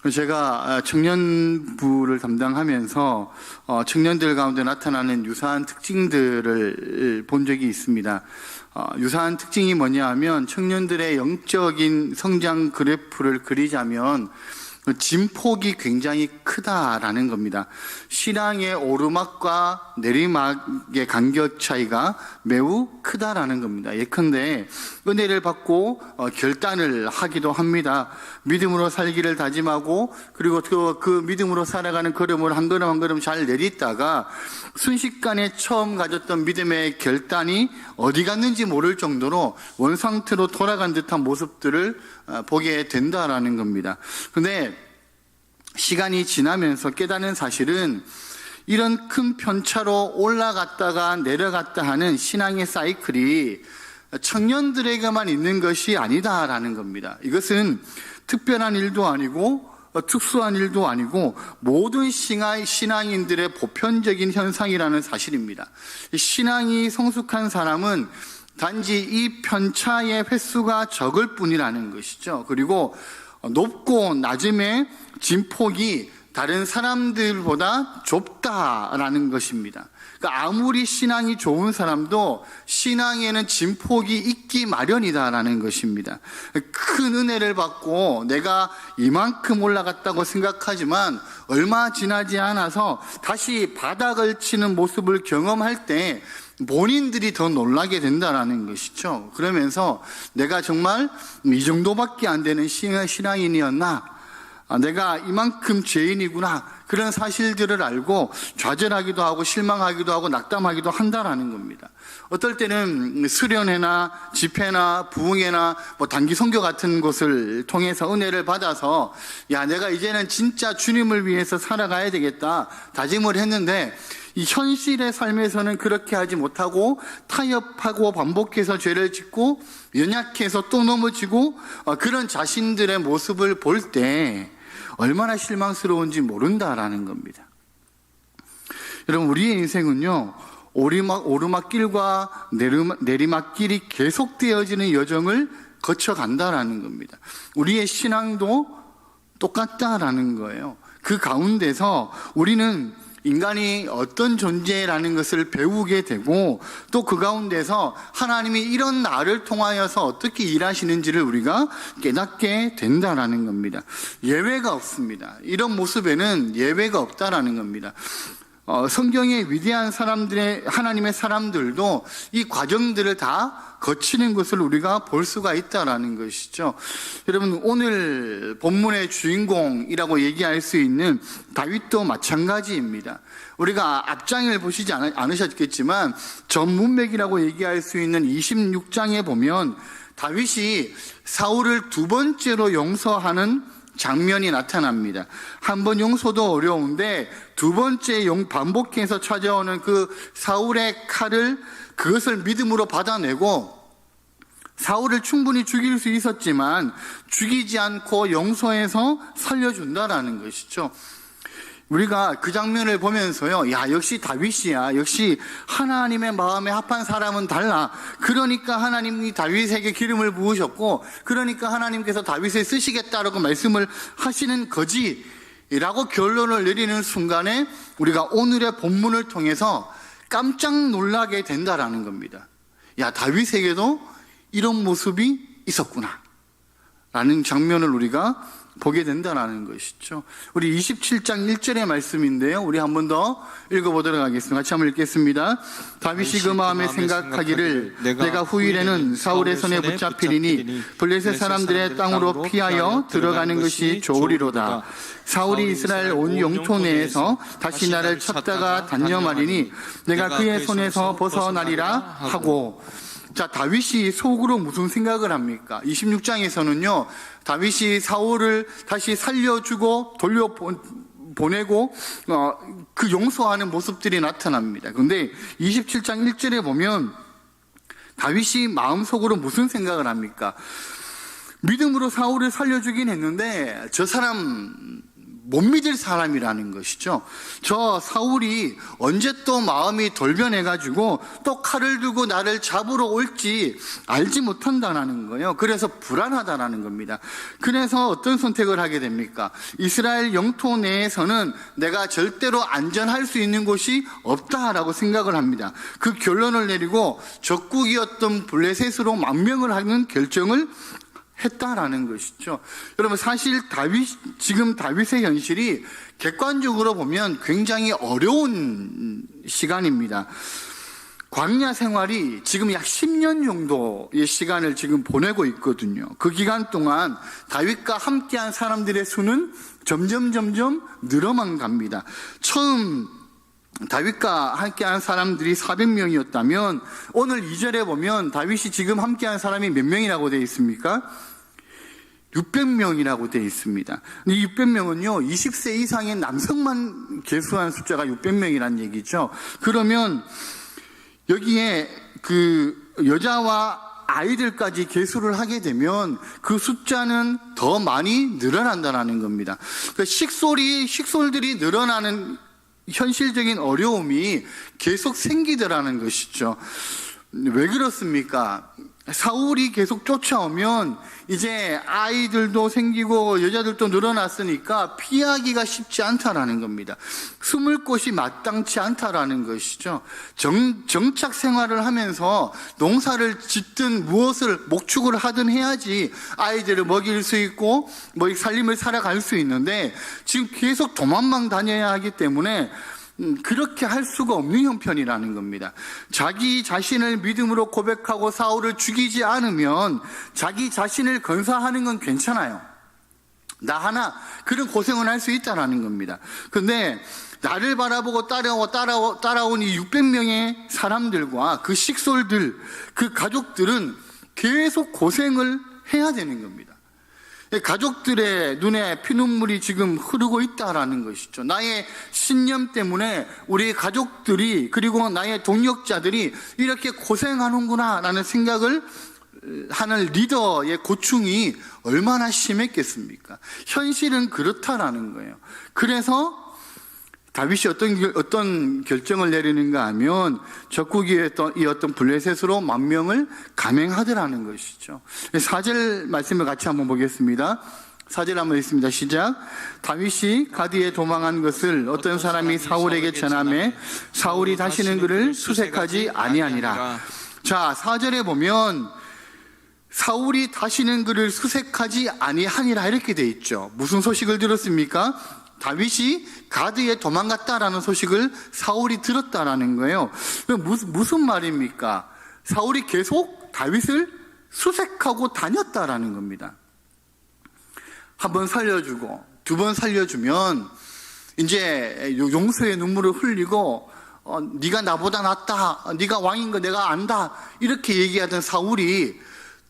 제가 청년부를 담당하면서 청년들 가운데 나타나는 유사한 특징들을 본 적이 있습니다. 유사한 특징이 뭐냐 하면 청년들의 영적인 성장 그래프를 그리자면 진폭이 굉장히 크다라는 겁니다. 신앙의 오르막과 내리막의 간격 차이가 매우 크다라는 겁니다. 예컨대 은혜를 받고 결단을 하기도 합니다. 믿음으로 살기를 다짐하고 그리고 그 믿음으로 살아가는 걸음을 한 걸음 한 걸음 잘 내딛다가 순식간에 처음 가졌던 믿음의 결단이 어디 갔는지 모를 정도로 원상태로 돌아간 듯한 모습들을 보게 된다라는 겁니다. 근데 시간이 지나면서 깨닫는 사실은 이런 큰 편차로 올라갔다가 내려갔다 하는 신앙의 사이클이 청년들에게만 있는 것이 아니다라는 겁니다. 이것은 특별한 일도 아니고 특수한 일도 아니고 모든 신앙인들의 보편적인 현상이라는 사실입니다. 신앙이 성숙한 사람은 단지 이 편차의 횟수가 적을 뿐이라는 것이죠. 그리고 높고 낮음의 진폭이 다른 사람들보다 좁다라는 것입니다. 그러니까 아무리 신앙이 좋은 사람도 신앙에는 진폭이 있기 마련이다라는 것입니다. 큰 은혜를 받고 내가 이만큼 올라갔다고 생각하지만 얼마 지나지 않아서 다시 바닥을 치는 모습을 경험할 때 본인들이 더 놀라게 된다라는 것이죠. 그러면서 내가 정말 이 정도밖에 안 되는 신앙인이었나? 내가 이만큼 죄인이구나. 그런 사실들을 알고 좌절하기도 하고 실망하기도 하고 낙담하기도 한다라는 겁니다. 어떨 때는 수련회나 집회나 부흥회나 단기 선교 같은 곳을 통해서 은혜를 받아서 야, 내가 이제는 진짜 주님을 위해서 살아가야 되겠다 다짐을 했는데 이 현실의 삶에서는 그렇게 하지 못하고 타협하고 반복해서 죄를 짓고 연약해서 또 넘어지고 그런 자신들의 모습을 볼 때 얼마나 실망스러운지 모른다라는 겁니다. 여러분, 우리의 인생은요, 오르막길과 내리막길이 계속되어지는 여정을 거쳐간다라는 겁니다. 우리의 신앙도 똑같다라는 거예요. 그 가운데서 우리는 인간이 어떤 존재라는 것을 배우게 되고 또 그 가운데서 하나님이 이런 나를 통하여서 어떻게 일하시는지를 우리가 깨닫게 된다라는 겁니다. 예외가 없습니다. 이런 모습에는 예외가 없다라는 겁니다. 성경의 위대한 사람들의 하나님의 사람들도 이 과정들을 다 거치는 것을 우리가 볼 수가 있다라는 것이죠. 여러분, 오늘 본문의 주인공이라고 얘기할 수 있는 다윗도 마찬가지입니다. 우리가 앞장을 보시지 않으셨겠지만 전문맥이라고 얘기할 수 있는 26장에 보면 다윗이 사울을 두 번째로 용서하는 장면이 나타납니다. 한 번 용서도 어려운데 두 번째 반복해서 찾아오는 그 사울의 칼을 그것을 믿음으로 받아내고 사울을 충분히 죽일 수 있었지만 죽이지 않고 용서해서 살려준다라는 것이죠. 우리가 그 장면을 보면서요, 야, 역시 다윗이야. 역시 하나님의 마음에 합한 사람은 달라. 그러니까 하나님이 다윗에게 기름을 부으셨고, 그러니까 하나님께서 다윗을 쓰시겠다라고 말씀을 하시는 거지. 라고 결론을 내리는 순간에 우리가 오늘의 본문을 통해서 깜짝 놀라게 된다라는 겁니다. 야, 다윗에게도 이런 모습이 있었구나. 라는 장면을 우리가 보게 된다는 것이죠. 우리 27장 1절의 말씀인데요. 우리 한 번 더 읽어보도록 하겠습니다. 같이 한번 읽겠습니다. 다윗이 그 마음에 생각하기를 내가 후일에는 사울의 손에 붙잡히리니 블레셋 사람들의 땅으로 피하여 들어가는 것이 좋으리로다. 사울이 이스라엘 온 영토 내에서 다시 나를 찾다가 단념하리니 내가 그의 손에서 벗어나리라 하고. 자, 다윗이 속으로 무슨 생각을 합니까? 26장에서는요, 다윗이 사울을 다시 살려주고 돌려보내고 그 용서하는 모습들이 나타납니다. 그런데 27장 1절에 보면 다윗이 마음속으로 무슨 생각을 합니까? 믿음으로 사울을 살려주긴 했는데 저 사람 못 믿을 사람이라는 것이죠. 저 사울이 언제 또 마음이 돌변해가지고 또 칼을 들고 나를 잡으러 올지 알지 못한다는 거예요. 그래서 불안하다는 겁니다. 그래서 어떤 선택을 하게 됩니까? 이스라엘 영토 내에서는 내가 절대로 안전할 수 있는 곳이 없다라고 생각을 합니다. 그 결론을 내리고 적국이었던 블레셋으로 망명을 하는 결정을 했다라는 것이죠. 여러분, 사실 지금 다윗의 현실이 객관적으로 보면 굉장히 어려운 시간입니다. 광야 생활이 지금 약 10년 정도의 시간을 지금 보내고 있거든요. 그 기간 동안 다윗과 함께한 사람들의 수는 점점 늘어만 갑니다. 처음 다윗과 함께한 사람들이 400명이었다면 오늘 2절에 보면 다윗이 지금 함께한 사람이 몇 명이라고 되어 있습니까? 600명이라고 되어 있습니다. 이 600명은요, 20세 이상의 남성만 계수한 숫자가 600명이라는 얘기죠. 그러면 여기에 그 여자와 아이들까지 계수를 하게 되면 그 숫자는 더 많이 늘어난다는 겁니다. 그러니까 식솔들이 늘어나는 현실적인 어려움이 계속 생기더라는 것이죠. 왜 그렇습니까? 사울이 계속 쫓아오면 이제 아이들도 생기고 여자들도 늘어났으니까 피하기가 쉽지 않다라는 겁니다. 숨을 곳이 마땅치 않다라는 것이죠. 정착 생활을 하면서 농사를 짓든 무엇을 목축을 하든 해야지 아이들을 먹일 수 있고 살림을 살아갈 수 있는데 지금 계속 도망만 다녀야 하기 때문에 그렇게 할 수가 없는 형편이라는 겁니다. 자기 자신을 믿음으로 고백하고 사울을 죽이지 않으면 자기 자신을 건사하는 건 괜찮아요. 나 하나 그런 고생을 할 수 있다는 겁니다. 근데 나를 바라보고 따라온 이 600명의 사람들과 그 식솔들, 그 가족들은 계속 고생을 해야 되는 겁니다. 가족들의 눈에 피눈물이 지금 흐르고 있다라는 것이죠. 나의 신념 때문에 우리 가족들이 그리고 나의 동력자들이 이렇게 고생하는구나 라는 생각을 하는 리더의 고충이 얼마나 심했겠습니까? 현실은 그렇다라는 거예요. 그래서 다윗이 어떤 결정을 내리는가 하면 적국이었던 블레셋으로 만명을 감행하더라는 것이죠. 4절 말씀을 같이 한번 보겠습니다. 4절 한번 읽습니다. 시작. 다윗이 가드에 도망한 것을 어떤 사람이 사울에게 전하매 사울이 다시는 그를 수색하지 아니하니라. 자, 4절에 보면 사울이 다시는 그를 수색하지 아니하니라 이렇게 돼 있죠. 무슨 소식을 들었습니까? 다윗이 가드에 도망갔다라는 소식을 사울이 들었다라는 거예요. 무슨 말입니까? 사울이 계속 다윗을 수색하고 다녔다라는 겁니다. 한 번 살려주고 두 번 살려주면 이제 용서의 눈물을 흘리고 네가 나보다 낫다, 네가 왕인 거 내가 안다 이렇게 얘기하던 사울이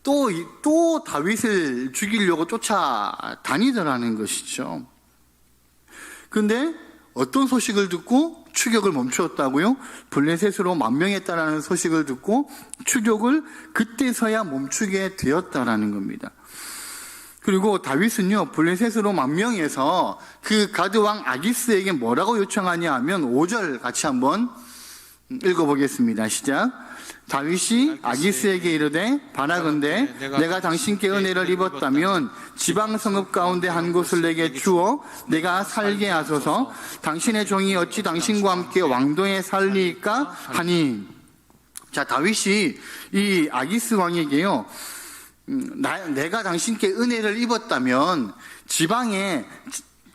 또 다윗을 죽이려고 쫓아다니더라는 것이죠. 근데 어떤 소식을 듣고 추격을 멈추었다고요? 블레셋으로 만명했다라는 소식을 듣고 추격을 그때서야 멈추게 되었다라는 겁니다. 그리고 다윗은요, 블레셋으로 만명해서 그 가드왕 아기스에게 뭐라고 요청하냐 하면 5절 같이 한번 읽어보겠습니다. 시작. 다윗이 아기스에게 이르되 바라건대 내가 당신께 은혜를 입었다면 지방 성읍 가운데 한 곳을 내게 주어 내가 살게 하소서. 당신의 종이 어찌 당신과 함께 왕도에 살리까 하니. 자, 다윗이 이 아기스 왕에게요, 내가 당신께 은혜를 입었다면 지방에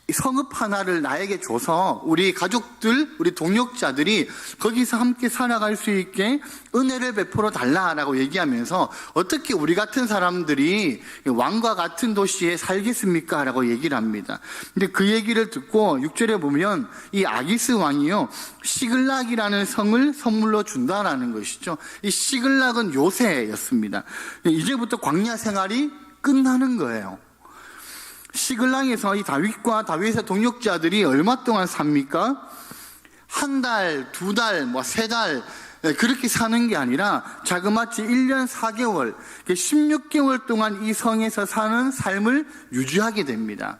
성읍 하나를 나에게 줘서 우리 가족들, 우리 동력자들이 거기서 함께 살아갈 수 있게 은혜를 베풀어 달라라고 얘기하면서 어떻게 우리 같은 사람들이 왕과 같은 도시에 살겠습니까? 라고 얘기를 합니다. 근데 그 얘기를 듣고 6절에 보면 이 아기스 왕이요, 시글락이라는 성을 선물로 준다라는 것이죠. 이 시글락은 요새였습니다. 이제부터 광야 생활이 끝나는 거예요. 시글락에서 이 다윗과 다윗의 동력자들이 얼마 동안 삽니까? 한 달, 두 달, 세 달 그렇게 사는 게 아니라 자그마치 1년 4개월, 16개월 동안 이 성에서 사는 삶을 유지하게 됩니다.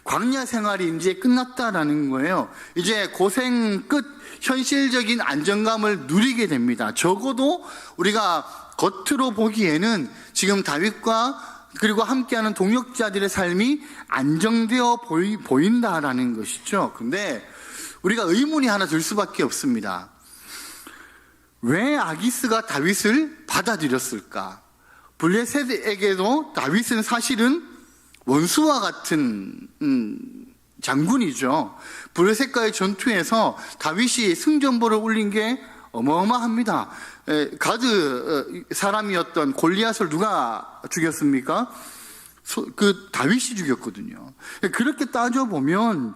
광야 생활이 이제 끝났다라는 거예요. 이제 고생 끝, 현실적인 안정감을 누리게 됩니다. 적어도 우리가 겉으로 보기에는 지금 다윗과 그리고 함께하는 동역자들의 삶이 안정되어 보인다라는 것이죠. 근데 우리가 의문이 하나 들 수밖에 없습니다. 왜 아기스가 다윗을 받아들였을까? 블레셋에게도 다윗은 사실은 원수와 같은 장군이죠. 블레셋과의 전투에서 다윗이 승전보를 울린 게 어마어마합니다. 가드 사람이었던 골리앗을 누가 죽였습니까? 그 다윗이 죽였거든요. 그렇게 따져보면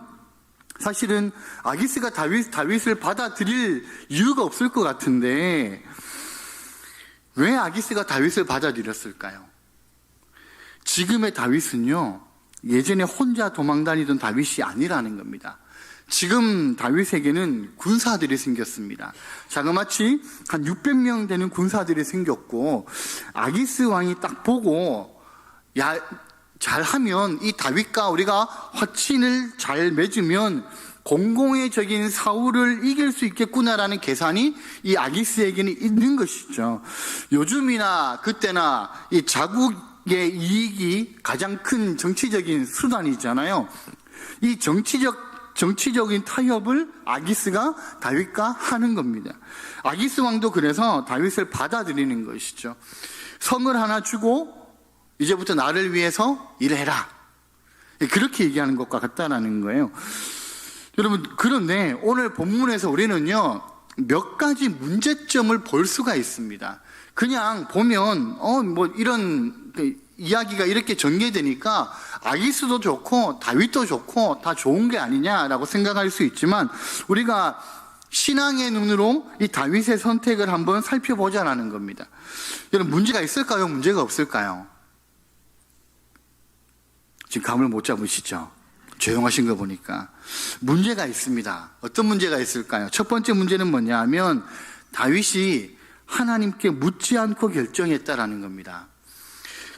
사실은 아기스가 다윗을 받아들일 이유가 없을 것 같은데 왜 아기스가 다윗을 받아들였을까요? 지금의 다윗은요, 예전에 혼자 도망다니던 다윗이 아니라는 겁니다. 지금 다윗에게는 군사들이 생겼습니다. 자그마치 한 600명 되는 군사들이 생겼고, 아기스 왕이 딱 보고, 야, 잘하면 이 다윗과 우리가 화친을 잘 맺으면 공공의적인 사울을 이길 수 있겠구나라는 계산이 이 아기스에게는 있는 것이죠. 요즘이나 그때나 이 자국의 이익이 가장 큰 정치적인 수단이잖아요. 이 정치적인 타협을 아기스가 다윗과 하는 겁니다. 아기스 왕도 그래서 다윗을 받아들이는 것이죠. 성을 하나 주고 이제부터 나를 위해서 일해라. 그렇게 얘기하는 것과 같다라는 거예요. 여러분, 그런데 오늘 본문에서 우리는요, 몇 가지 문제점을 볼 수가 있습니다. 그냥 보면, 이런 이야기가 이렇게 전개되니까 아기스도 좋고 다윗도 좋고 다 좋은 게 아니냐라고 생각할 수 있지만 우리가 신앙의 눈으로 이 다윗의 선택을 한번 살펴보자라는 겁니다. 여러분, 문제가 있을까요? 문제가 없을까요? 지금 감을 못 잡으시죠? 조용하신 거 보니까. 문제가 있습니다. 어떤 문제가 있을까요? 첫 번째 문제는 뭐냐 하면 다윗이 하나님께 묻지 않고 결정했다라는 겁니다.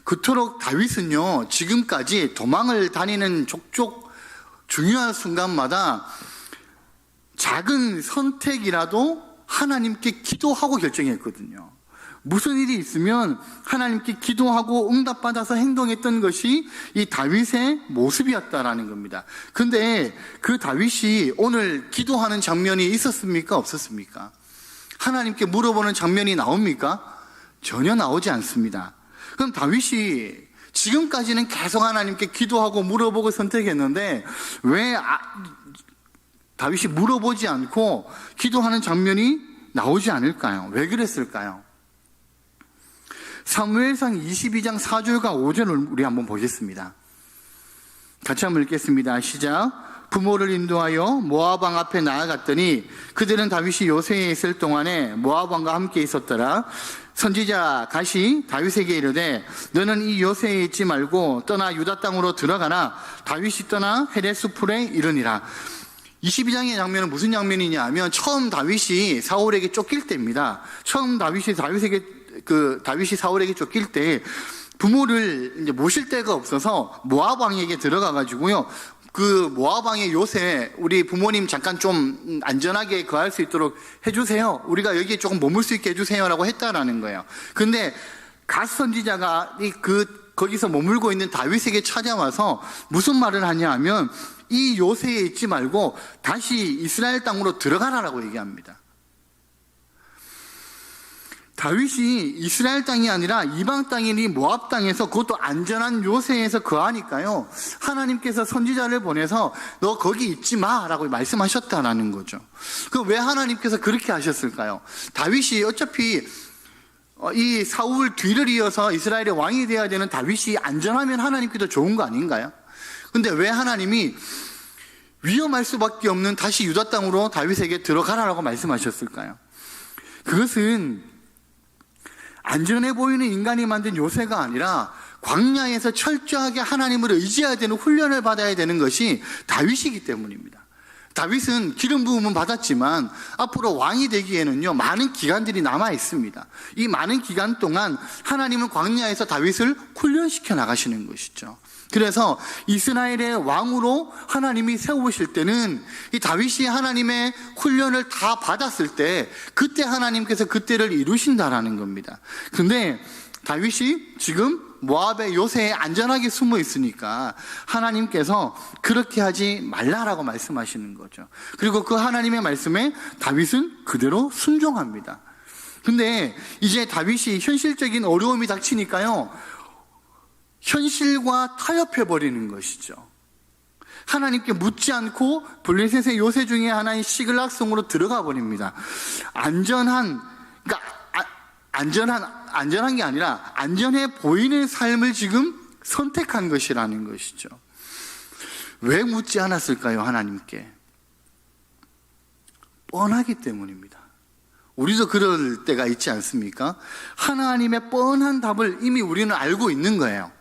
그토록 다윗은요, 지금까지 도망을 다니는 족족 중요한 순간마다 작은 선택이라도 하나님께 기도하고 결정했거든요. 무슨 일이 있으면 하나님께 기도하고 응답받아서 행동했던 것이 이 다윗의 모습이었다라는 겁니다. 근데 그 다윗이 오늘 기도하는 장면이 있었습니까? 없었습니까? 하나님께 물어보는 장면이 나옵니까? 전혀 나오지 않습니다. 그럼 다윗이 지금까지는 계속 하나님께 기도하고 물어보고 선택했는데 왜 다윗이 물어보지 않고 기도하는 장면이 나오지 않을까요? 왜 그랬을까요? 사무엘상 22장 4절과 5절을 우리 한번 보겠습니다. 같이 한번 읽겠습니다. 시작. 부모를 인도하여 모압 왕 앞에 나아갔더니 그들은 다윗이 요새에 있을 동안에 모압 왕과 함께 있었더라. 선지자 갓이 다윗에게 이르되 너는 이 요새에 있지 말고 떠나 유다 땅으로 들어가나 다윗이 떠나 헤레스 풀에 이르니라. 22장의 장면은 무슨 장면이냐 하면 처음 다윗이 사울에게 쫓길 때입니다. 처음 다윗이 사울에게 쫓길 때 부모를 이제 모실 데가 없어서 모압 왕에게 들어가 가지고요. 그 모압 왕의 요새 우리 부모님 잠깐 좀 안전하게 거할 수 있도록 해주세요. 우리가 여기에 조금 머물 수 있게 해주세요라고 했다라는 거예요. 근데 갓 선지자가 거기서 머물고 있는 다윗에게 찾아와서 무슨 말을 하냐 하면 이 요새에 있지 말고 다시 이스라엘 땅으로 들어가라라고 얘기합니다. 다윗이 이스라엘 땅이 아니라 이방 땅이니 모압 땅에서 그것도 안전한 요새에서 거하니까요. 하나님께서 선지자를 보내서 너 거기 있지 마라고 말씀하셨다라는 거죠. 그럼 왜 하나님께서 그렇게 하셨을까요? 다윗이 어차피 이 사울 뒤를 이어서 이스라엘의 왕이 되어야 되는 다윗이 안전하면 하나님께도 좋은 거 아닌가요? 근데 왜 하나님이 위험할 수밖에 없는 다시 유다 땅으로 다윗에게 들어가라라고 말씀하셨을까요? 그것은 안전해 보이는 인간이 만든 요새가 아니라 광야에서 철저하게 하나님을 의지해야 되는 훈련을 받아야 되는 것이 다윗이기 때문입니다. 다윗은 기름 부음은 받았지만 앞으로 왕이 되기에는요, 많은 기간들이 남아 있습니다. 이 많은 기간 동안 하나님은 광야에서 다윗을 훈련시켜 나가시는 것이죠. 그래서 이스라엘의 왕으로 하나님이 세우실 때는 이 다윗이 하나님의 훈련을 다 받았을 때 그때 하나님께서 그때를 이루신다라는 겁니다. 근데 다윗이 지금 모압의 요새에 안전하게 숨어 있으니까 하나님께서 그렇게 하지 말라라고 말씀하시는 거죠. 그리고 그 하나님의 말씀에 다윗은 그대로 순종합니다. 근데 이제 다윗이 현실적인 어려움이 닥치니까요, 현실과 타협해버리는 것이죠. 하나님께 묻지 않고 블레셋의 요새 중에 하나인 시글락성으로 들어가 버립니다. 안전한 게 아니라 안전해 보이는 삶을 지금 선택한 것이라는 것이죠. 왜 묻지 않았을까요, 하나님께? 뻔하기 때문입니다. 우리도 그럴 때가 있지 않습니까? 하나님의 뻔한 답을 이미 우리는 알고 있는 거예요.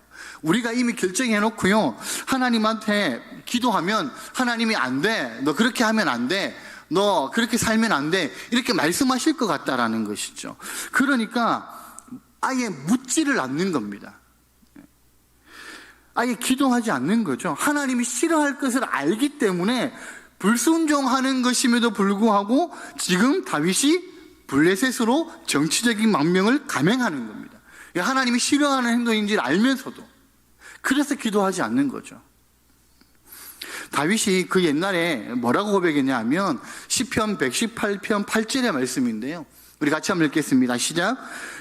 우리가 이미 결정해놓고요, 하나님한테 기도하면 하나님이 안 돼, 너 그렇게 하면 안 돼, 너 그렇게 살면 안 돼, 이렇게 말씀하실 것 같다라는 것이죠. 그러니까 아예 묻지를 않는 겁니다. 아예 기도하지 않는 거죠. 하나님이 싫어할 것을 알기 때문에 불순종하는 것임에도 불구하고 지금 다윗이 블레셋으로 정치적인 망명을 감행하는 겁니다. 하나님이 싫어하는 행동인지를 알면서도. 그래서 기도하지 않는 거죠. 다윗이 그 옛날에 뭐라고 고백했냐 하면 시편 118편 8절의 말씀인데요, 우리 같이 한번 읽겠습니다. 시작.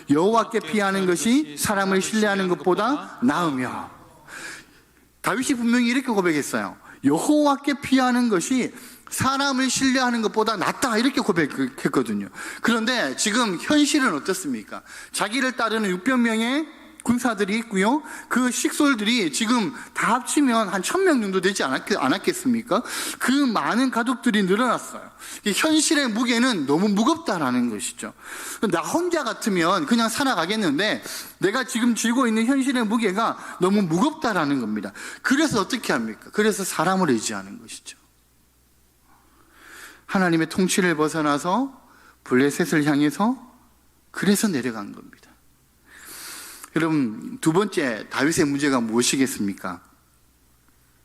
여호와께 피하는 것이 사람을 신뢰하는 것보다 나으며. 다윗이 분명히 이렇게 고백했어요. 여호와께 피하는 것이 사람을 신뢰하는 것보다 낫다, 이렇게 고백했거든요. 그런데 지금 현실은 어떻습니까? 자기를 따르는 600명의 군사들이 있고요, 그 식솔들이 지금 다 합치면 한 1000명 정도 되지 않았겠습니까? 그 많은 가족들이 늘어났어요. 현실의 무게는 너무 무겁다라는 것이죠. 나 혼자 같으면 그냥 살아가겠는데 내가 지금 쥐고 있는 현실의 무게가 너무 무겁다라는 겁니다. 그래서 어떻게 합니까? 그래서 사람을 의지하는 것이죠. 하나님의 통치를 벗어나서 블레셋을 향해서 그래서 내려간 겁니다. 여러분, 두 번째 다윗의 문제가 무엇이겠습니까?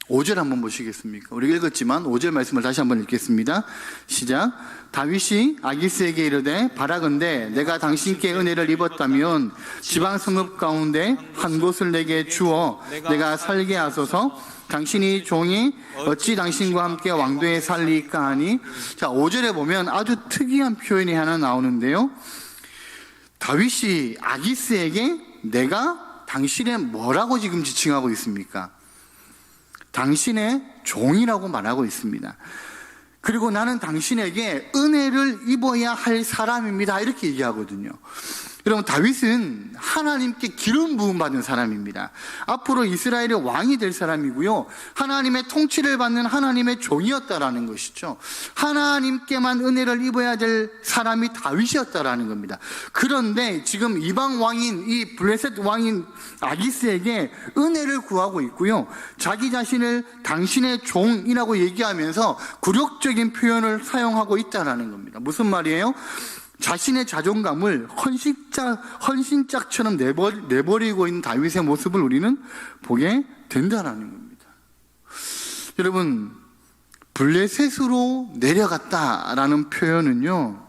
5절 한번 보시겠습니까? 우리가 읽었지만 5절 말씀을 다시 한번 읽겠습니다. 시작. 다윗이 아기스에게 이르되 바라건대 내가 당신께 은혜를 입었다면 지방 성읍 가운데 한 곳을 내게 주어 내가 살게 하소서. 당신이 종이 어찌 당신과 함께 왕도에 살리까 하니. 자, 5절에 보면 아주 특이한 표현이 하나 나오는데요, 다윗이 아기스에게 내가 당신의 뭐라고 지금 지칭하고 있습니까? 당신의 종이라고 말하고 있습니다. 그리고 나는 당신에게 은혜를 입어야 할 사람입니다, 이렇게 얘기하거든요. 여러분, 다윗은 하나님께 기름 부음 받은 사람입니다. 앞으로 이스라엘의 왕이 될 사람이고요, 하나님의 통치를 받는 하나님의 종이었다라는 것이죠. 하나님께만 은혜를 입어야 될 사람이 다윗이었다라는 겁니다. 그런데 지금 이방 왕인 이 블레셋 왕인 아기스에게 은혜를 구하고 있고요, 자기 자신을 당신의 종이라고 얘기하면서 굴욕적인 표현을 사용하고 있다라는 겁니다. 무슨 말이에요? 자신의 자존감을 헌신짝처럼 내버리고 있는 다윗의 모습을 우리는 보게 된다는 겁니다. 여러분, 블레셋으로 내려갔다라는 표현은요,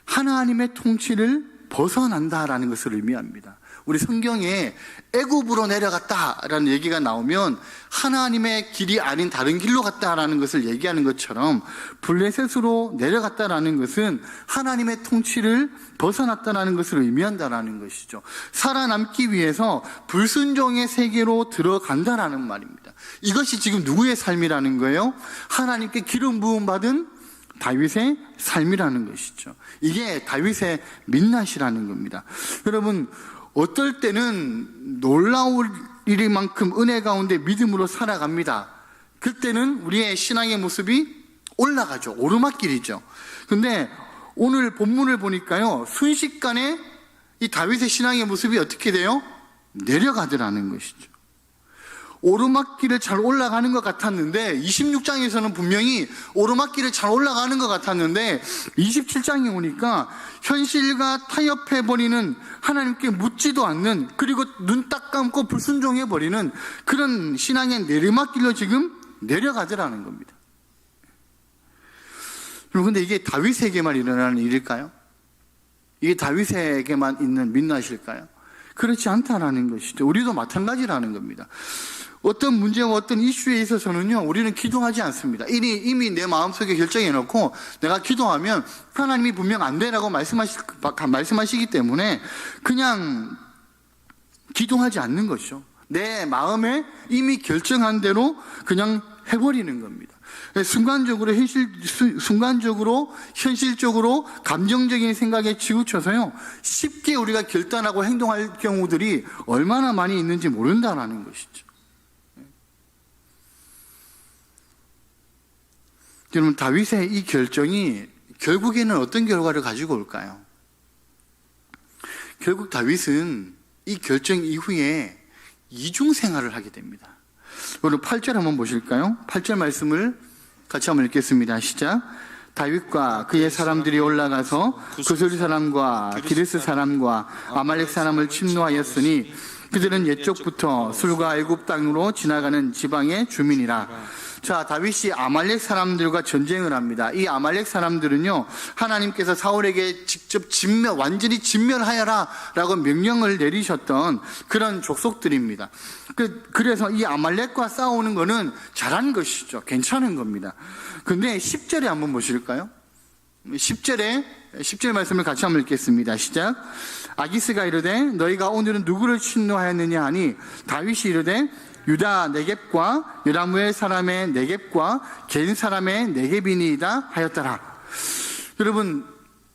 하나님의 통치를 벗어난다라는 것을 의미합니다. 우리 성경에 애굽으로 내려갔다라는 얘기가 나오면 하나님의 길이 아닌 다른 길로 갔다라는 것을 얘기하는 것처럼 블레셋으로 내려갔다라는 것은 하나님의 통치를 벗어났다라는 것을 의미한다라는 것이죠. 살아남기 위해서 불순종의 세계로 들어간다라는 말입니다. 이것이 지금 누구의 삶이라는 거예요? 하나님께 기름 부음 받은 다윗의 삶이라는 것이죠. 이게 다윗의 민낯이라는 겁니다. 여러분, 어떨 때는 놀라울 일만큼 은혜 가운데 믿음으로 살아갑니다. 그때는 우리의 신앙의 모습이 올라가죠. 오르막길이죠. 근데 오늘 본문을 보니까요, 순식간에 이 다윗의 신앙의 모습이 어떻게 돼요? 내려가더라는 것이죠. 오르막길을 잘 올라가는 것 같았는데 26장에서는 분명히 오르막길을 잘 올라가는 것 같았는데 27장에 오니까 현실과 타협해버리는, 하나님께 묻지도 않는, 그리고 눈 딱 감고 불순종해버리는 그런 신앙의 내리막길로 지금 내려가더라는 겁니다. 그런데 이게 다윗에게만 일어나는 일일까요? 이게 다윗에게만 있는 민낯일까요? 그렇지 않다라는 것이죠. 우리도 마찬가지라는 겁니다. 어떤 문제와 어떤 이슈에 있어서는요, 우리는 기도하지 않습니다. 이미 내 마음속에 결정해놓고 내가 기도하면 하나님이 분명 안 되라고 말씀하시기 때문에 그냥 기도하지 않는 것이죠. 내 마음에 이미 결정한 대로 그냥 해버리는 겁니다. 순간적으로 현실적으로 감정적인 생각에 치우쳐서요, 쉽게 우리가 결단하고 행동할 경우들이 얼마나 많이 있는지 모른다는 것이죠. 여러분, 다윗의 이 결정이 결국에는 어떤 결과를 가지고 올까요? 결국 다윗은 이 결정 이후에 이중 생활을 하게 됩니다. 오늘 8절 한번 보실까요? 8절 말씀을 같이 한번 읽겠습니다. 시작. 다윗과 그의 사람들이 올라가서 구스리 사람과 기르스 사람과 아말렉 사람을 침노하였으니 그들은 옛적부터 술과 애굽 땅으로 지나가는 지방의 주민이라. 자, 다윗이 아말렉 사람들과 전쟁을 합니다. 이 아말렉 사람들은요, 하나님께서 사울에게 직접 완전히 진멸하여라 라고 명령을 내리셨던 그런 족속들입니다. 그래서 이 아말렉과 싸우는 거는 잘한 것이죠. 괜찮은 겁니다. 근데 10절에 한번 보실까요? 10절 말씀을 같이 한번 읽겠습니다. 시작. 아기스가 이르되 너희가 오늘은 누구를 침노하였느냐 하니 다윗이 이르되 유다 네겝과 여라무엘 사람의 네겝과 겐 사람의 네겝이니이다 하였더라. 여러분,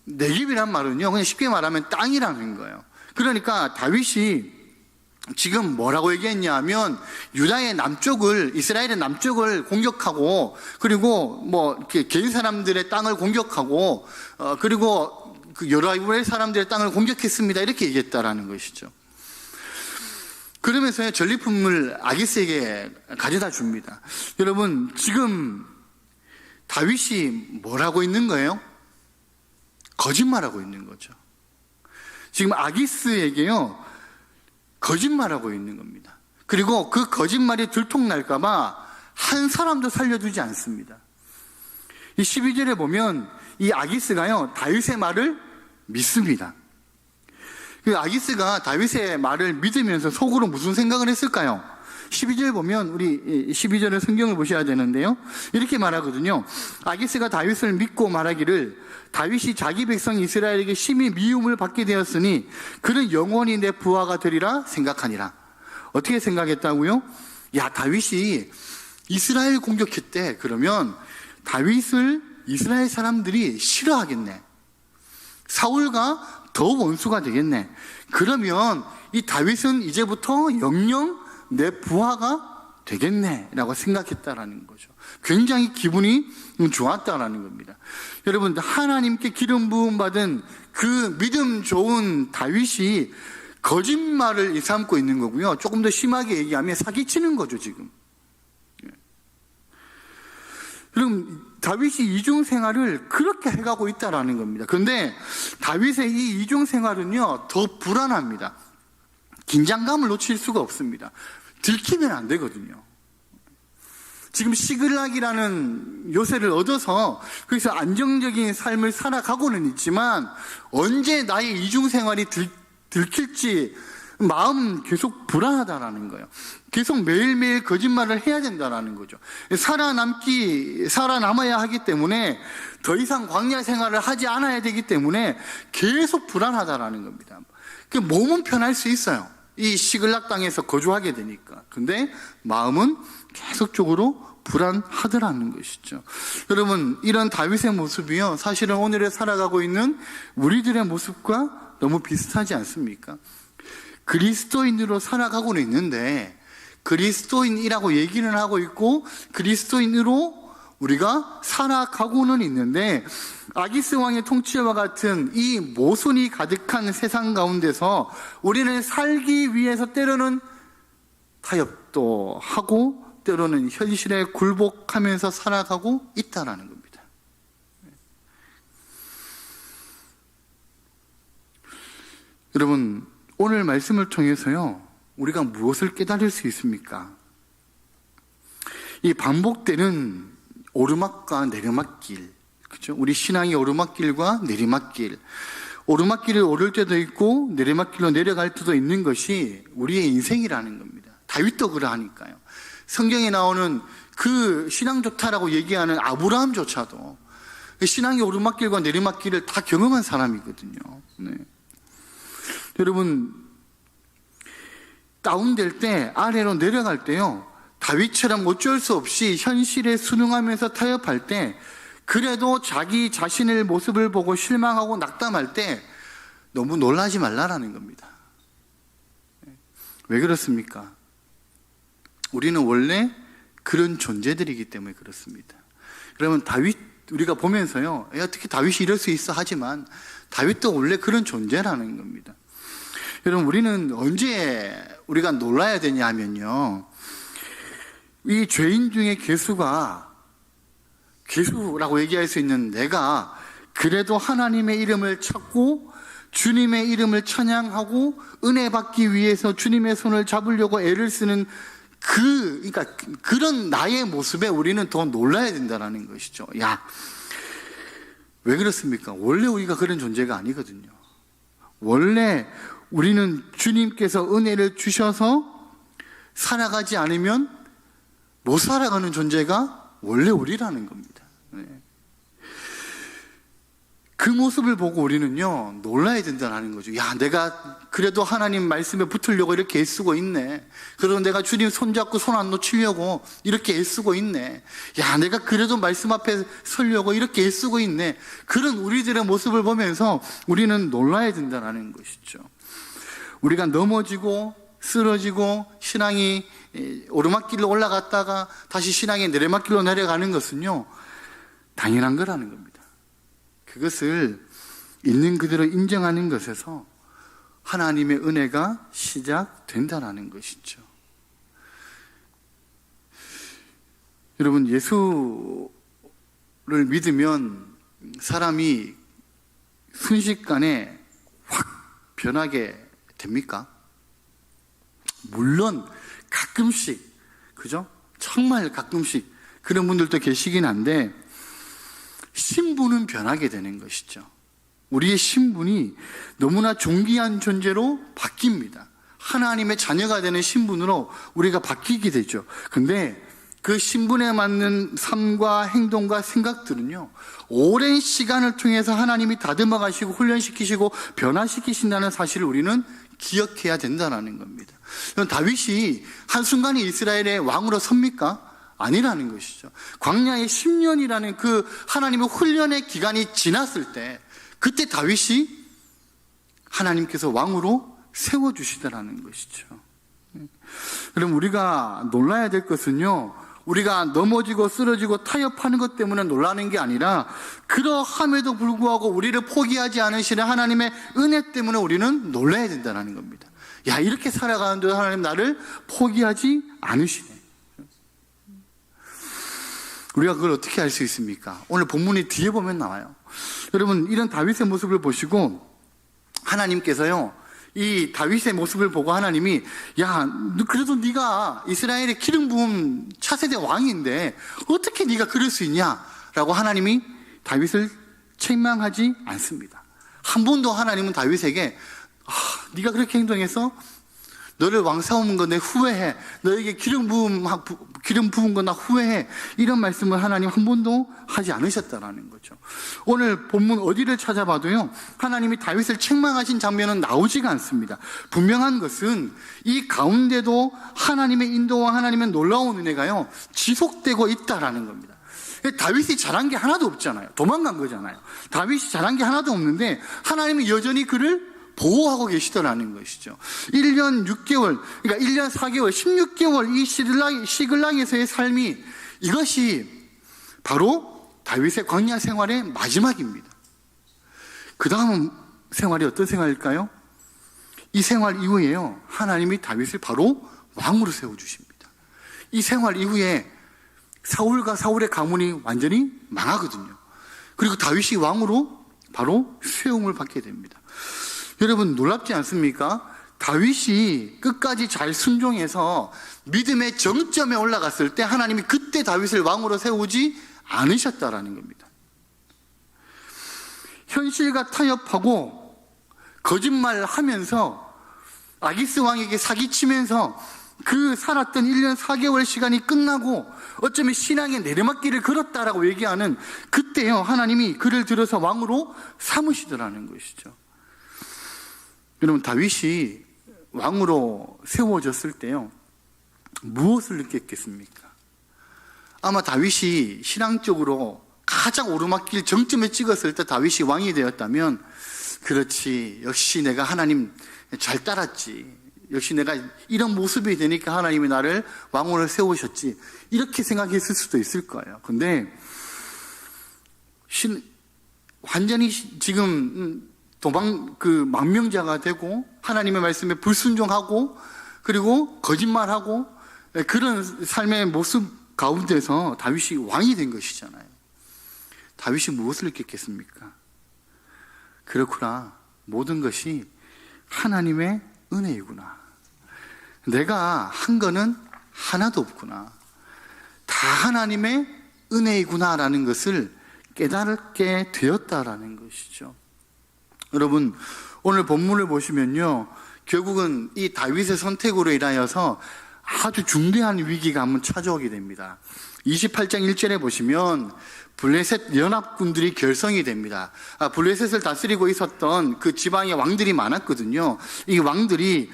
네겝이란 말은요, 그냥 쉽게 말하면 땅이라는 거예요. 그러니까 다윗이 지금 뭐라고 얘기했냐 하면 유다의 남쪽을, 이스라엘의 남쪽을 공격하고, 그리고 겐 사람들의 땅을 공격하고, 그리고 그 여라무엘 사람들의 땅을 공격했습니다, 이렇게 얘기했다라는 것이죠. 그러면서 전리품을 아기스에게 가져다 줍니다. 여러분, 지금 다윗이 뭘 하고 있는 거예요? 거짓말하고 있는 거죠. 지금 아기스에게요, 거짓말하고 있는 겁니다. 그리고 그 거짓말이 들통날까봐 한 사람도 살려두지 않습니다. 이 12절에 보면 이 아기스가요, 다윗의 말을 믿습니다. 그 아기스가 다윗의 말을 믿으면서 속으로 무슨 생각을 했을까요? 12절 보면, 우리 12절의 성경을 보셔야 되는데요, 이렇게 말하거든요. 아기스가 다윗을 믿고 말하기를 다윗이 자기 백성 이스라엘에게 심히 미움을 받게 되었으니 그는 영원히 내 부하가 되리라 생각하니라. 어떻게 생각했다고요? 야, 다윗이 이스라엘 공격했대. 그러면 다윗을 이스라엘 사람들이 싫어하겠네. 사울과 더 원수가 되겠네. 그러면 이 다윗은 이제부터 영영 내 부하가 되겠네 라고 생각했다라는 거죠. 굉장히 기분이 좋았다라는 겁니다. 여러분, 하나님께 기름 부음 받은 그 믿음 좋은 다윗이 거짓말을 일삼고 있는 거고요. 조금 더 심하게 얘기하면 사기치는 거죠, 지금. 그럼 다윗이 이중 생활을 그렇게 해가고 있다라는 겁니다. 그런데 다윗의 이 이중 생활은요, 더 불안합니다. 긴장감을 놓칠 수가 없습니다. 들키면 안 되거든요. 지금 시글락이라는 요새를 얻어서 거기서 안정적인 삶을 살아가고는 있지만 언제 나의 이중 생활이 들킬지 마음 계속 불안하다라는 거예요. 계속 매일매일 거짓말을 해야 된다라는 거죠. 살아남아야 하기 때문에 더 이상 광야 생활을 하지 않아야 되기 때문에 계속 불안하다라는 겁니다. 그 몸은 편할 수 있어요. 이 시글락 땅에서 거주하게 되니까. 근데 마음은 계속적으로 불안하더라는 것이죠. 여러분, 이런 다윗의 모습이요, 사실은 오늘에 살아가고 있는 우리들의 모습과 너무 비슷하지 않습니까? 그리스도인으로 살아가고는 있는데, 그리스도인이라고 얘기는 하고 있고 그리스도인으로 우리가 살아가고는 있는데, 아기스 왕의 통치와 같은 이 모순이 가득한 세상 가운데서 우리는 살기 위해서 때로는 타협도 생각도 하고 때로는 현실에 굴복하면서 살아가고 있다라는 겁니다. 여러분, 오늘 말씀을 통해서요, 우리가 무엇을 깨달을 수 있습니까? 이 반복되는 오르막과 내리막길, 그렇죠? 우리 신앙이 오르막길과 내리막길, 오르막길을 오를 때도 있고 내리막길로 내려갈 때도 있는 것이 우리의 인생이라는 겁니다. 다윗도 그러하니까요. 성경에 나오는 그 신앙 좋다라고 얘기하는 아브라함조차도 신앙의 오르막길과 내리막길을 다 경험한 사람이거든요. 네. 여러분, 다운될 때, 아래로 내려갈 때요, 다윗처럼 어쩔 수 없이 현실에 순응하면서 타협할 때, 그래도 자기 자신의 모습을 보고 실망하고 낙담할 때 너무 놀라지 말라라는 겁니다. 왜 그렇습니까? 우리는 원래 그런 존재들이기 때문에 그렇습니다. 그러면 다윗, 우리가 보면서요, 어떻게 다윗이 이럴 수 있어 하지만 다윗도 원래 그런 존재라는 겁니다. 여러분, 우리는 언제 우리가 놀라야 되냐 하면요, 이 죄인 중에 괴수라고 얘기할 수 있는 내가 그래도 하나님의 이름을 찾고 주님의 이름을 찬양하고 은혜 받기 위해서 주님의 손을 잡으려고 애를 쓰는 그러니까 그런 나의 모습에 우리는 더 놀라야 된다는 것이죠. 야, 왜 그렇습니까? 원래 우리가 그런 존재가 아니거든요. 원래 우리는 주님께서 은혜를 주셔서 살아가지 않으면 못 살아가는 존재가 원래 우리라는 겁니다. 네. 그 모습을 보고 우리는요, 놀라야 된다는 거죠. 야, 내가 그래도 하나님 말씀에 붙으려고 이렇게 애쓰고 있네. 그리고 내가 주님 손잡고 손 안 놓치려고 이렇게 애쓰고 있네. 야, 내가 그래도 말씀 앞에 서려고 이렇게 애쓰고 있네. 그런 우리들의 모습을 보면서 우리는 놀라야 된다는 것이죠. 우리가 넘어지고 쓰러지고 신앙이 오르막길로 올라갔다가 다시 신앙의 내리막길로 내려가는 것은요, 당연한 거라는 겁니다. 그것을 있는 그대로 인정하는 것에서 하나님의 은혜가 시작된다는 것이죠. 여러분, 예수를 믿으면 사람이 순식간에 확 변하게 됩니까? 물론 가끔씩, 그죠? 정말 가끔씩 그런 분들도 계시긴 한데, 신분은 변하게 되는 것이죠. 우리의 신분이 너무나 존귀한 존재로 바뀝니다. 하나님의 자녀가 되는 신분으로 우리가 바뀌게 되죠. 근데 그 신분에 맞는 삶과 행동과 생각들은요, 오랜 시간을 통해서 하나님이 다듬어 가시고 훈련시키시고 변화시키신다는 사실을 우리는 기억해야 된다는 겁니다. 다윗이 한순간에 이스라엘의 왕으로 섭니까? 아니라는 것이죠. 광야의 10년이라는 그 하나님의 훈련의 기간이 지났을 때, 그때 다윗이 하나님께서 왕으로 세워주시더라는 것이죠. 그럼 우리가 놀라야 될 것은요, 우리가 넘어지고 쓰러지고 타협하는 것 때문에 놀라는 게 아니라, 그러함에도 불구하고 우리를 포기하지 않으시는 하나님의 은혜 때문에 우리는 놀라야 된다는 겁니다. 야, 이렇게 살아가는데 하나님 나를 포기하지 않으시네. 우리가 그걸 어떻게 알 수 있습니까? 오늘 본문이 뒤에 보면 나와요. 여러분, 이런 다윗의 모습을 보시고 하나님께서요, 이 다윗의 모습을 보고 하나님이, 야, 그래도 네가 이스라엘의 기름 부음 차세대 왕인데 어떻게 네가 그럴 수 있냐? 라고 하나님이 다윗을 책망하지 않습니다. 한 번도 하나님은 다윗에게, 네가 그렇게 행동해서 너를 왕 삼은 거 내 후회해. 너에게 기름 부은 거 나 후회해. 이런 말씀을 하나님 한 번도 하지 않으셨다라는 거죠. 오늘 본문 어디를 찾아봐도요, 하나님이 다윗을 책망하신 장면은 나오지가 않습니다. 분명한 것은 이 가운데도 하나님의 인도와 하나님의 놀라운 은혜가요, 지속되고 있다라는 겁니다. 다윗이 잘한 게 하나도 없잖아요. 도망간 거잖아요. 다윗이 잘한 게 하나도 없는데 하나님이 여전히 그를 보호하고 계시더라는 것이죠. 1년 6개월, 그러니까 1년 4개월, 16개월 이 시글락에서의 삶이, 이것이 바로 다윗의 광야 생활의 마지막입니다. 그 다음 생활이 어떤 생활일까요? 이 생활 이후에요, 하나님이 다윗을 바로 왕으로 세워주십니다. 이 생활 이후에 사울과 사울의 가문이 완전히 망하거든요. 그리고 다윗이 왕으로 바로 세움을 받게 됩니다. 여러분 놀랍지 않습니까? 다윗이 끝까지 잘 순종해서 믿음의 정점에 올라갔을 때 하나님이 그때 다윗을 왕으로 세우지 않으셨다라는 겁니다. 현실과 타협하고 거짓말하면서 아기스 왕에게 사기치면서 그 살았던 1년 4개월 시간이 끝나고 어쩌면 신앙의 내리막길을 걸었다라고 얘기하는 그때요, 하나님이 그를 들어서 왕으로 삼으시더라는 것이죠. 여러분, 다윗이 왕으로 세워졌을 때요, 무엇을 느꼈겠습니까? 아마 다윗이 신앙적으로 가장 오르막길 정점에 찍었을 때 다윗이 왕이 되었다면, 그렇지, 역시 내가 하나님 잘 따랐지, 역시 내가 이런 모습이 되니까 하나님이 나를 왕으로 세우셨지, 이렇게 생각했을 수도 있을 거예요. 근데 완전히 지금 망명자가 되고 하나님의 말씀에 불순종하고 그리고 거짓말하고 그런 삶의 모습 가운데서 다윗이 왕이 된 것이잖아요. 다윗이 무엇을 느꼈겠습니까? 그렇구나, 모든 것이 하나님의 은혜이구나. 내가 한 거는 하나도 없구나. 다 하나님의 은혜이구나라는 것을 깨닫게 되었다라는 것이죠. 여러분, 오늘 본문을 보시면요, 결국은 이 다윗의 선택으로 인하여서 아주 중대한 위기가 한번 찾아오게 됩니다. 28장 1절에 보시면 블레셋 연합군들이 결성이 됩니다. 블레셋을 다스리고 있었던 그 지방의 왕들이 많았거든요. 이 왕들이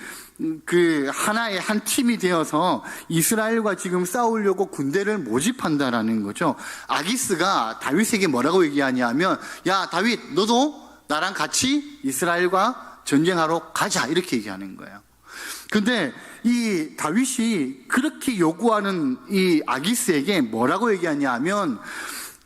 그 하나의 한 팀이 되어서 이스라엘과 지금 싸우려고 군대를 모집한다라는 거죠. 아기스가 다윗에게 뭐라고 얘기하냐면, 야 다윗, 너도 나랑 같이 이스라엘과 전쟁하러 가자, 이렇게 얘기하는 거예요. 근데 이 다윗이 그렇게 요구하는 이 아기스에게 뭐라고 얘기하냐 하면,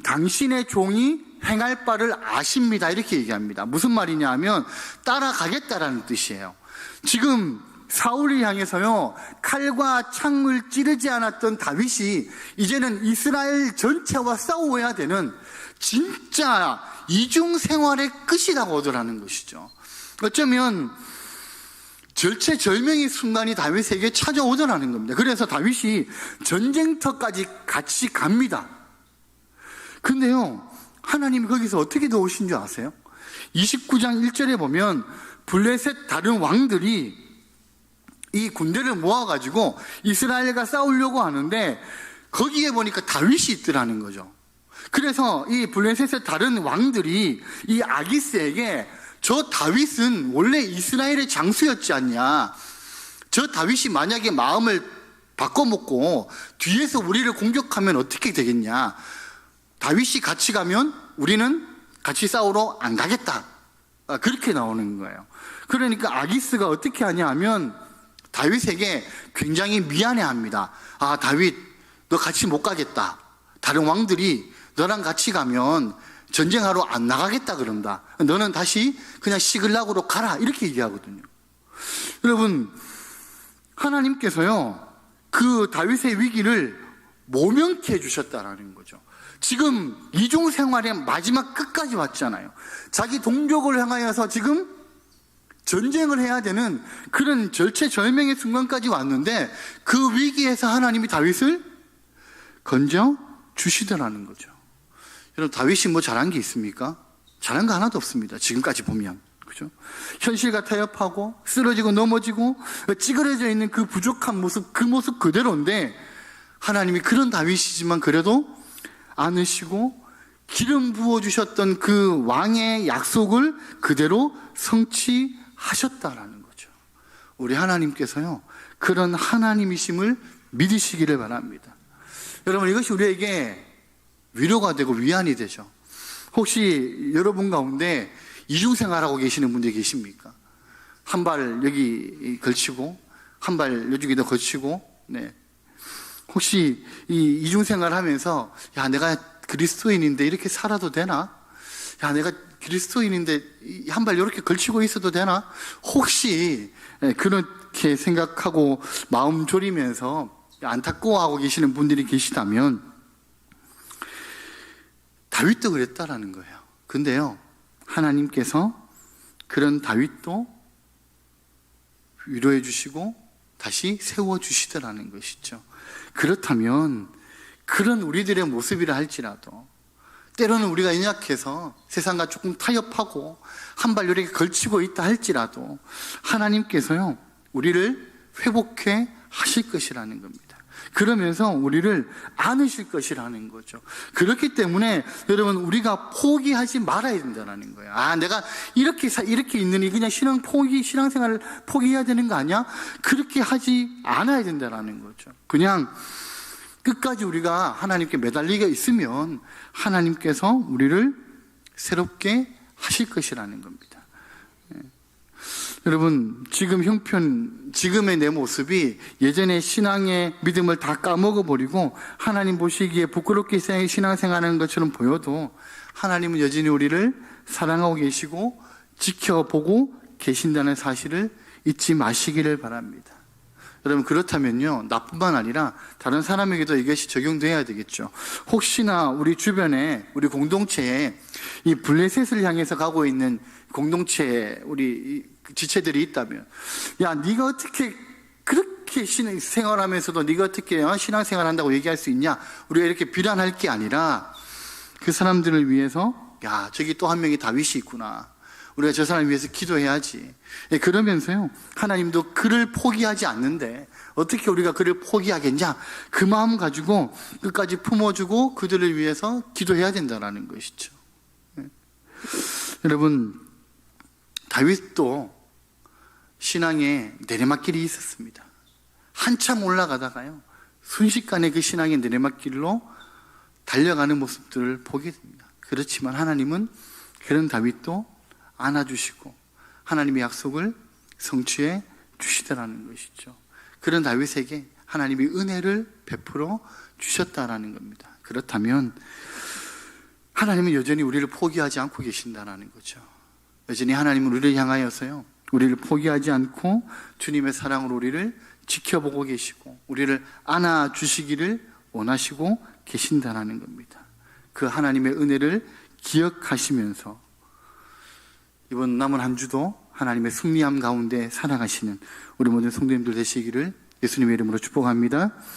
당신의 종이 행할 바를 아십니다, 이렇게 얘기합니다. 무슨 말이냐 하면 따라가겠다라는 뜻이에요. 지금 사울을 향해서요, 칼과 창을 찌르지 않았던 다윗이 이제는 이스라엘 전체와 싸워야 되는 진짜 이중 생활의 끝이라고 오더라는 것이죠. 어쩌면 절체절명의 순간이 다윗에게 찾아오더라는 겁니다. 그래서 다윗이 전쟁터까지 같이 갑니다. 근데요, 하나님이 거기서 어떻게 도우신 줄 아세요? 29장 1절에 보면 블레셋 다른 왕들이 이 군대를 모아가지고 이스라엘과 싸우려고 하는데 거기에 보니까 다윗이 있더라는 거죠. 그래서 이 블레셋의 다른 왕들이 이 아기스에게, 저 다윗은 원래 이스라엘의 장수였지 않냐, 저 다윗이 만약에 마음을 바꿔먹고 뒤에서 우리를 공격하면 어떻게 되겠냐, 다윗이 같이 가면 우리는 같이 싸우러 안 가겠다, 그렇게 나오는 거예요. 그러니까 아기스가 어떻게 하냐 하면 다윗에게 굉장히 미안해합니다. 아 다윗, 너 같이 못 가겠다, 다른 왕들이 너랑 같이 가면 전쟁하러 안 나가겠다 그런다, 너는 다시 그냥 시글락으로 가라, 이렇게 얘기하거든요. 여러분, 하나님께서요 그 다윗의 위기를 모면케 해주셨다라는 거죠. 지금 이중생활의 마지막 끝까지 왔잖아요. 자기 동족을 향하여서 지금 전쟁을 해야 되는 그런 절체절명의 순간까지 왔는데 그 위기에서 하나님이 다윗을 건져 주시더라는 거죠. 여러분, 다윗이 뭐 잘한 게 있습니까? 잘한 거 하나도 없습니다. 지금까지 보면. 그죠? 현실과 타협하고 쓰러지고 넘어지고 찌그러져 있는 그 부족한 모습, 그 모습 그대로인데 하나님이 그런 다윗이지만 그래도 안으시고 기름 부어주셨던 그 왕의 약속을 그대로 성취하셨다라는 거죠. 우리 하나님께서요 그런 하나님이심을 믿으시기를 바랍니다. 여러분, 이것이 우리에게 위로가 되고 위안이 되죠. 혹시 여러분 가운데 이중생활하고 계시는 분들이 계십니까? 한 발 여기 걸치고 한 발 여기다 걸치고, 네. 혹시 이 이중생활 하면서, 야 내가 그리스도인인데 이렇게 살아도 되나? 야 내가 그리스도인인데 한 발 이렇게 걸치고 있어도 되나? 혹시 그렇게 생각하고 마음 졸이면서 안타까워하고 계시는 분들이 계시다면 다윗도 그랬다라는 거예요. 근데요, 하나님께서 그런 다윗도 위로해 주시고 다시 세워 주시더라는 것이죠. 그렇다면 그런 우리들의 모습이라 할지라도 때로는 우리가 연약해서 세상과 조금 타협하고 한 발 이렇게 걸치고 있다 할지라도 하나님께서요, 우리를 회복해 하실 것이라는 겁니다. 그러면서 우리를 안으실 것이라는 거죠. 그렇기 때문에 여러분, 우리가 포기하지 말아야 된다는 거예요. 내가 이렇게 있느니 그냥 신앙생활을 포기해야 되는 거 아니야? 그렇게 하지 않아야 된다는 거죠. 그냥 끝까지 우리가 하나님께 매달리게 있으면 하나님께서 우리를 새롭게 하실 것이라는 겁니다. 여러분, 지금의 내 모습이 예전의 신앙의 믿음을 다 까먹어버리고 하나님 보시기에 부끄럽게 신앙생활하는 것처럼 보여도 하나님은 여전히 우리를 사랑하고 계시고 지켜보고 계신다는 사실을 잊지 마시기를 바랍니다. 여러분, 그렇다면요, 나뿐만 아니라 다른 사람에게도 이것이 적용돼야 되겠죠. 혹시나 우리 주변에, 우리 공동체에 이 블레셋을 향해서 가고 있는 공동체에 우리 지체들이 있다면, 야, 네가 어떻게 그렇게 생활하면서도 네가 어떻게 신앙생활한다고 얘기할 수 있냐? 우리가 이렇게 비난할 게 아니라 그 사람들을 위해서, 야, 저기 또 한 명이 다윗이 있구나, 우리가 저 사람을 위해서 기도해야지. 그러면서요, 하나님도 그를 포기하지 않는데 어떻게 우리가 그를 포기하겠냐? 그 마음 가지고 끝까지 품어주고 그들을 위해서 기도해야 된다는 것이죠. 여러분, 다윗도 신앙에 내리막길이 있었습니다. 한참 올라가다가요, 순식간에 그 신앙의 내리막길로 달려가는 모습들을 보게 됩니다. 그렇지만 하나님은 그런 다윗도 안아주시고 하나님의 약속을 성취해 주시더라는 것이죠. 그런 다윗에게 하나님이 은혜를 베풀어 주셨다라는 겁니다. 그렇다면 하나님은 여전히 우리를 포기하지 않고 계신다라는 거죠. 여전히 하나님은 우리를 향하여서요, 우리를 포기하지 않고 주님의 사랑으로 우리를 지켜보고 계시고 우리를 안아주시기를 원하시고 계신다라는 겁니다. 그 하나님의 은혜를 기억하시면서 이번 남은 한 주도 하나님의 승리함 가운데 살아가시는 우리 모든 성도님들 되시기를 예수님의 이름으로 축복합니다.